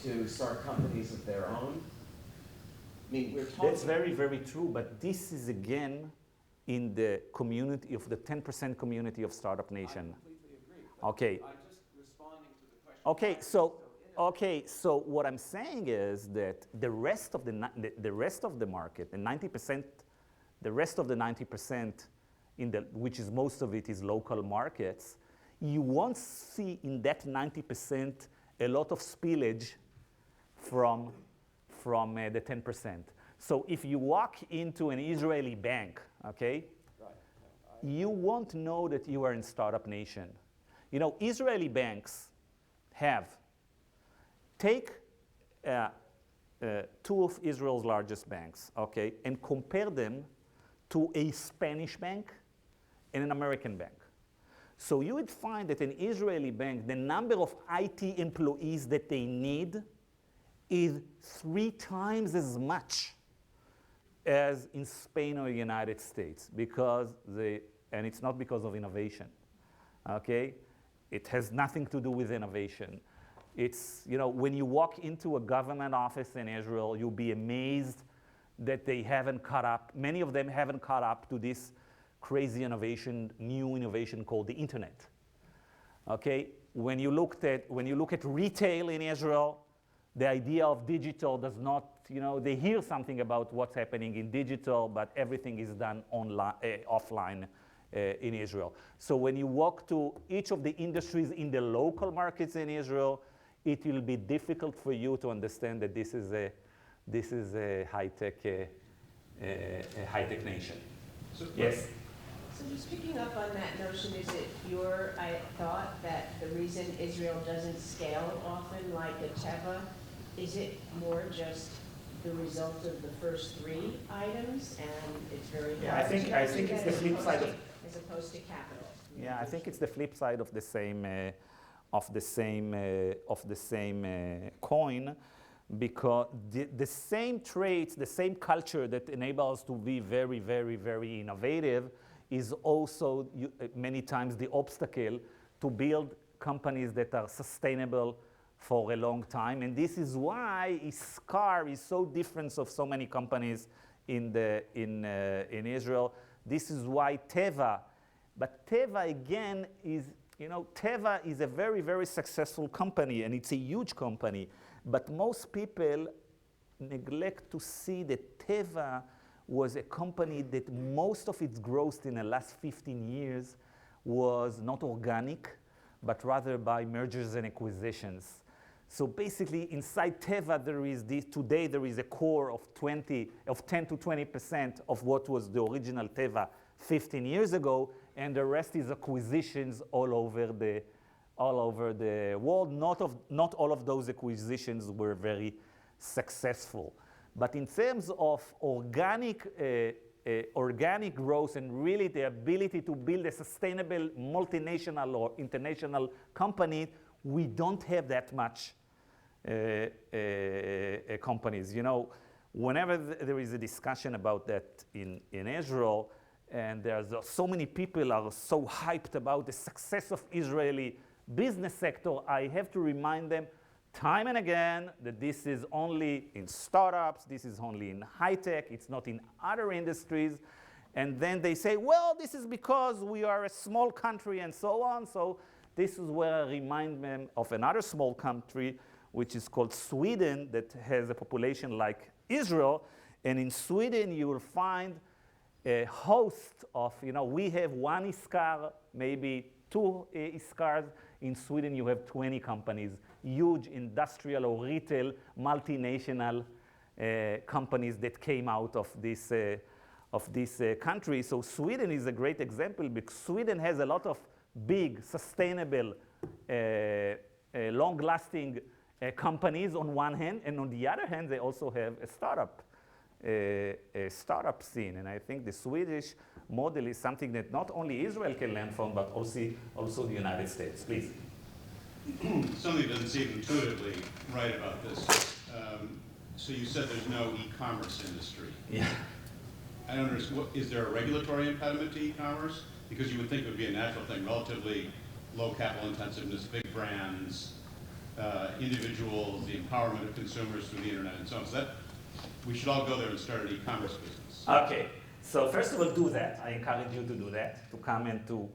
E: to start companies of their own. I mean, we're talking.
B: That's very, very true, but this is again in the community of the 10% community of Startup Nation.
E: I completely agree. But
B: Okay.
E: I'm just responding to the question.
B: Okay, so what I'm saying is that the rest of the market, the 90%, the rest of the 90%, which is most of it is local markets, you won't see in that 90% a lot of spillage from the 10%. So if you walk into an Israeli bank, okay, you won't know that you are in Startup Nation. You know, Israeli banks take two of Israel's largest banks, okay, and compare them to a Spanish bank and an American bank. So you would find that an Israeli bank, the number of IT employees that they need is 3 times as much as in Spain or the United States, and it's not because of innovation, okay? It has nothing to do with innovation. It's, when you walk into a government office in Israel, you'll be amazed that they haven't caught up. Many of them haven't caught up to this crazy innovation, new innovation called the internet. Okay, when you look at retail in Israel, the idea of digital does not, they hear something about what's happening in digital, but everything is done online, offline in Israel. So when you walk to each of the industries in the local markets in Israel, it will be difficult for you to understand that this is a high-tech nation.
C: So,
B: Yes.
F: So just picking up on that notion, is it your thought that the reason Israel doesn't scale often like a Teva, is it more just the result of the first 3 items and it's very hard
B: I think it's the flip side of,
F: as opposed to capital?
B: yeah, I think it's the flip side of the same coin, because the same traits, the same culture that enables us to be very, very, very innovative is also many times the obstacle to build companies that are sustainable for a long time. And this is why Iskar is so different of so many companies in Israel. This is why Teva, but Teva again is, Teva is a very, very successful company, and it's a huge company. But most people neglect to see that Teva was a company that most of its growth in the last 15 years was not organic, but rather by mergers and acquisitions. So basically, inside Teva, today there is a core of 10 to 20% of what was the original Teva 15 years ago, and the rest is acquisitions all over the world. Not all of those acquisitions were very successful. But in terms of organic growth and really the ability to build a sustainable multinational or international company, we don't have that much companies. Whenever there is a discussion about that in Israel, and there's so many people are so hyped about the success of Israeli business sector, I have to remind them time and again that this is only in startups, this is only in high tech, it's not in other industries. And then they say, well, this is because we are a small country and so on. So this is where I remind them of another small country, which is called Sweden, that has a population like Israel. And in Sweden, you will find a host of, we have 1 Iskar, maybe 2 Iskars. In Sweden, you have 20 companies, huge industrial or retail multinational companies that came out of this country. So Sweden is a great example because Sweden has a lot of big, sustainable, long-lasting companies on one hand, and on the other hand, they also have a startup scene. And I think the Swedish model is something that not only Israel can learn from, but also the United States. Please.
G: Something doesn't seem intuitively right about this. So you said there's no e-commerce industry.
B: Yeah.
G: I don't understand. Is there a regulatory impediment to e-commerce? Because you would think it would be a natural thing, relatively low capital intensiveness, big brands, individuals, the empowerment of consumers through the internet, and so on. So we should all go there and start an e-commerce business.
B: Okay. So first of all, do that. I encourage you to do that, to come and to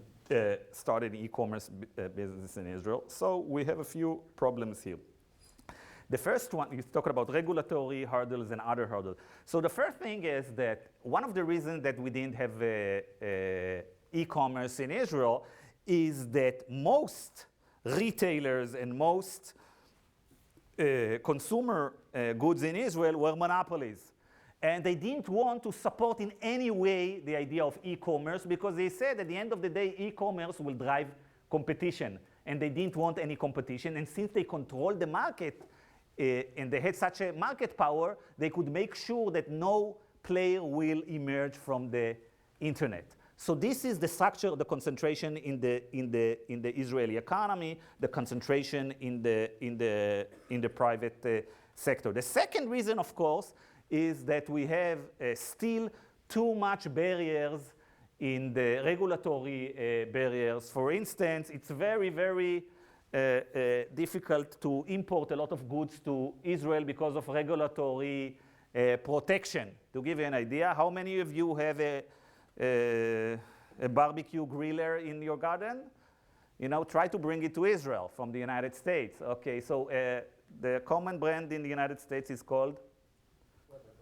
B: start an e-commerce business in Israel. So we have a few problems here. The first one, you talk about regulatory hurdles and other hurdles. So the first thing is that one of the reasons that we didn't have e-commerce in Israel is that most retailers and most consumer goods in Israel were monopolies. And they didn't want to support in any way the idea of e-commerce because they said at the end of the day, e-commerce will drive competition. And they didn't want any competition. And since they controlled the market, and they had such a market power, they could make sure that no player will emerge from the internet. So this is the structure, the concentration in the Israeli economy, the concentration in the private sector. The second reason, of course, is that we have still too much barriers in the regulatory barriers. For instance, it's very, very difficult to import a lot of goods to Israel because of regulatory protection. To give you an idea, how many of you have a barbecue griller in your garden? You know, try to bring it to Israel from the United States. Okay, so the common brand in the United States is called?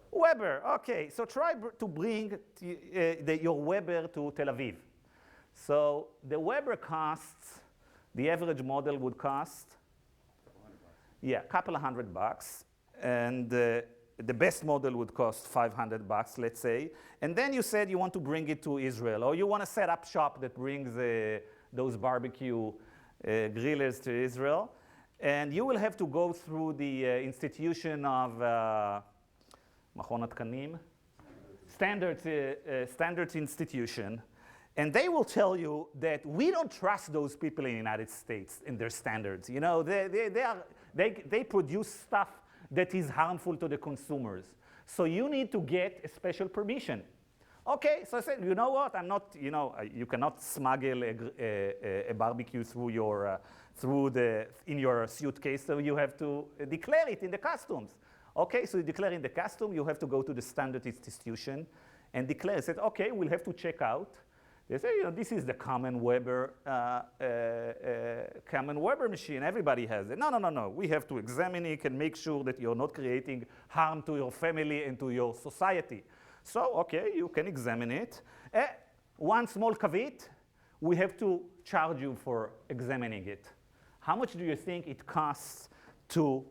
B: Weber. Okay, so try to bring your Weber to Tel Aviv. So the Weber costs, the average model would cost, yeah, a couple of $100, and the best model would cost $500, let's say. And then you said you want to bring it to Israel, or you want to set up shop that brings those barbecue grillers to Israel. And you will have to go through the institution of מכון התקנים, standards institution, and they will tell you that we don't trust those people in the United States in their standards. You know, they produce stuff that is harmful to the consumers. So you need to get a special permission. Okay, so I said, you know what? I'm not, you know, you cannot smuggle a barbecue through your, in your suitcase, so you have to declare it in the customs. Okay, so you declare in the custom, you have to go to the standard institution and declare. Said, okay, we'll have to check out. They say, you know, this is the common Weber machine. Everybody has it. No. We have to examine it and make sure that you're not creating harm to your family and to your society. So, okay, you can examine it. One small caveat, we have to charge you for examining it. How much do you think it costs to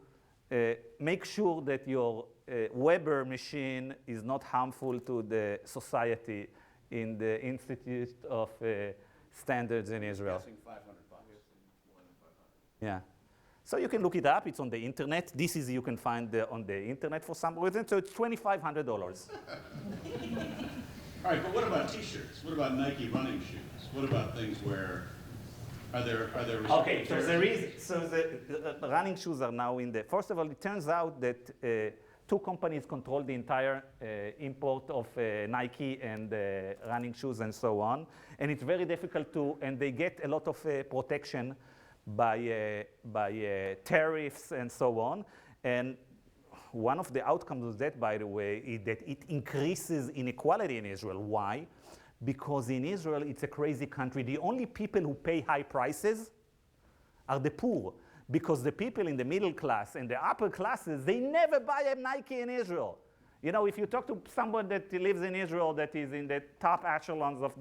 B: make sure that your Weber machine is not harmful to the society in the Institute of Standards in Israel?
C: I'm guessing $500.
B: Yeah. So you can look it up. It's on the internet. This is you can find on the internet for some reason. So it's $2,500.
G: All right, but what about T-shirts? What about Nike running shoes? What about things where are there
B: okay, so the running shoes are now in the. First of all, it turns out that two companies control the entire import of Nike and running shoes and so on, and it's very difficult to. And they get a lot of protection by tariffs and so on. And one of the outcomes of that, by the way, is that it increases inequality in Israel. Why? Because in Israel, it's a crazy country. The only people who pay high prices are the poor, because the people in the middle class and the upper classes, they never buy a Nike in Israel. You know, if you talk to someone that lives in Israel that is in the top echelons of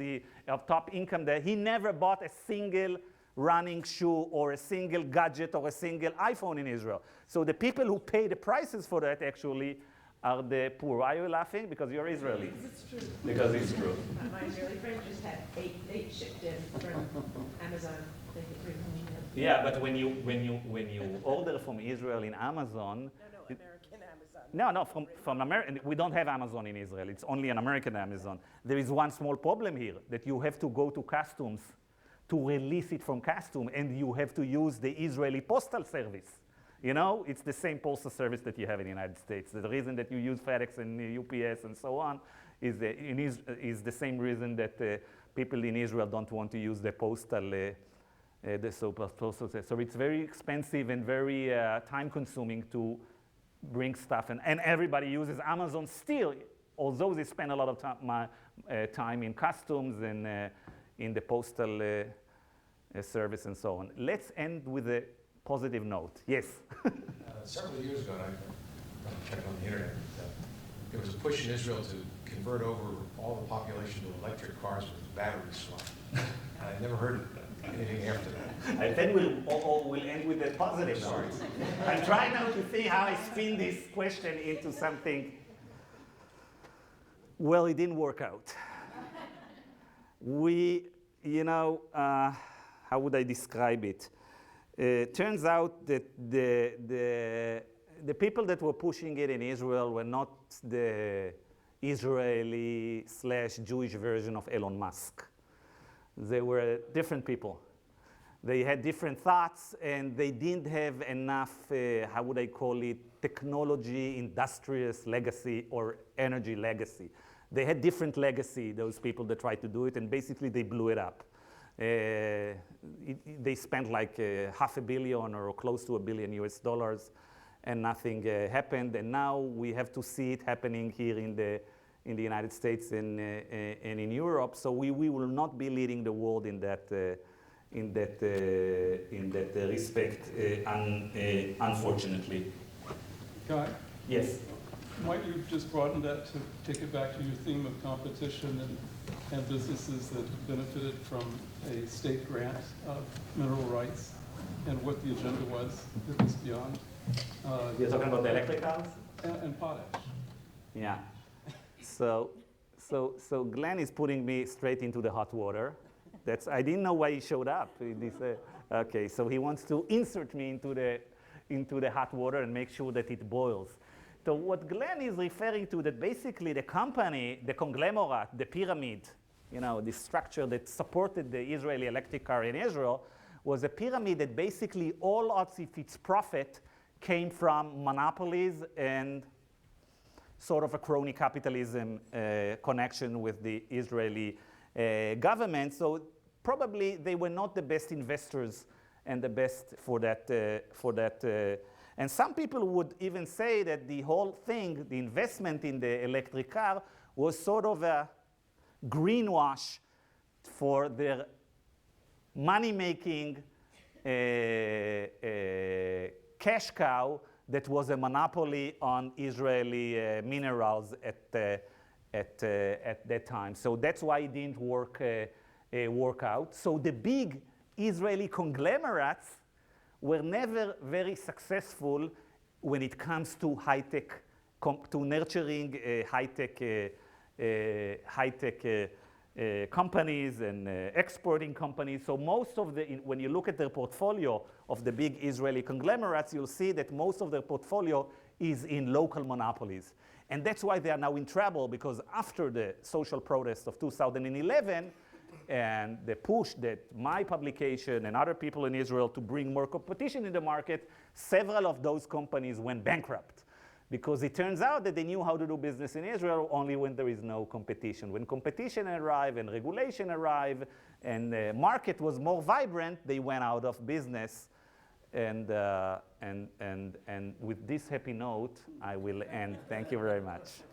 B: top income there, he never bought a single running shoe or a single gadget or a single iPhone in Israel. So the people who pay the prices for that actually are the poor. Why are you laughing? Because you're Israeli.
F: Because it's true.
B: Because it's true.
F: My Israeli friend just had eight shipped in from Amazon. They could bring home.
B: Yeah, but when you order from Israel in Amazon.
F: No, American Amazon.
B: No, from America. We don't have Amazon in Israel. It's only an American Amazon. There is one small problem here, that you have to go to customs to release it from customs, and you have to use the Israeli postal service. You know, it's the same postal service that you have in the United States. The reason that you use FedEx and UPS and so on is the same reason that people in Israel don't want to use the postal postal service. So it's very expensive and very time-consuming to bring stuff, and everybody uses Amazon still, although they spend a lot of time in customs and in the postal service and so on. Let's end with a positive note. Yes?
H: Several years ago, and I checked on the internet, there was a push in Israel to convert over all the population to electric cars with battery swap. I never heard anything after that.
B: I think we'll end with a positive note. I'm trying now to see how I spin this question into something. Well, it didn't work out. How would I describe it? Turns out that the people that were pushing it in Israel were not the Israeli/Jewish version of Elon Musk. They were different people. They had different thoughts, and they didn't have enough, how would I call it, technology, industrious legacy, or energy legacy. They had different legacy, those people that tried to do it, and basically they blew it up. They spent like $500 million or close to $1 billion US, and nothing happened. And now we have to see it happening here in the United States and in Europe. So we will not be leading the world in that respect, unfortunately.
I: Guy,
B: Yes.
I: might you just broaden that to take it back to your theme of competition and businesses that have benefited from a state grant of mineral rights, and what the agenda was that was beyond?
B: You're talking about the electric cars?
I: And potash.
B: Yeah. So Glenn is putting me straight into the hot water. I didn't know why he showed up. Okay, so he wants to insert me into the hot water and make sure that it boils. So what Glenn is referring to, that basically the company, the conglomerate, the pyramid, the structure that supported the Israeli electric car in Israel, was a pyramid that basically all of its profit came from monopolies and sort of a crony capitalism connection with the Israeli government. So probably they were not the best investors and the best for that. And some people would even say that the whole thing, the investment in the electric car, was sort of a greenwash for their money-making cash cow that was a monopoly on Israeli minerals at that time. So that's why it didn't work out. So the big Israeli conglomerates were never very successful when it comes to high-tech, to nurturing high-tech companies and exporting companies. So most of when you look at their portfolio of the big Israeli conglomerates, you'll see that most of their portfolio is in local monopolies. And that's why they are now in trouble, because after the social protests of 2011, and the push that my publication and other people in Israel to bring more competition in the market, several of those companies went bankrupt. Because it turns out that they knew how to do business in Israel only when there is no competition. When competition arrived and regulation arrived and the market was more vibrant, they went out of business. And with this happy note, I will end. Thank you very much.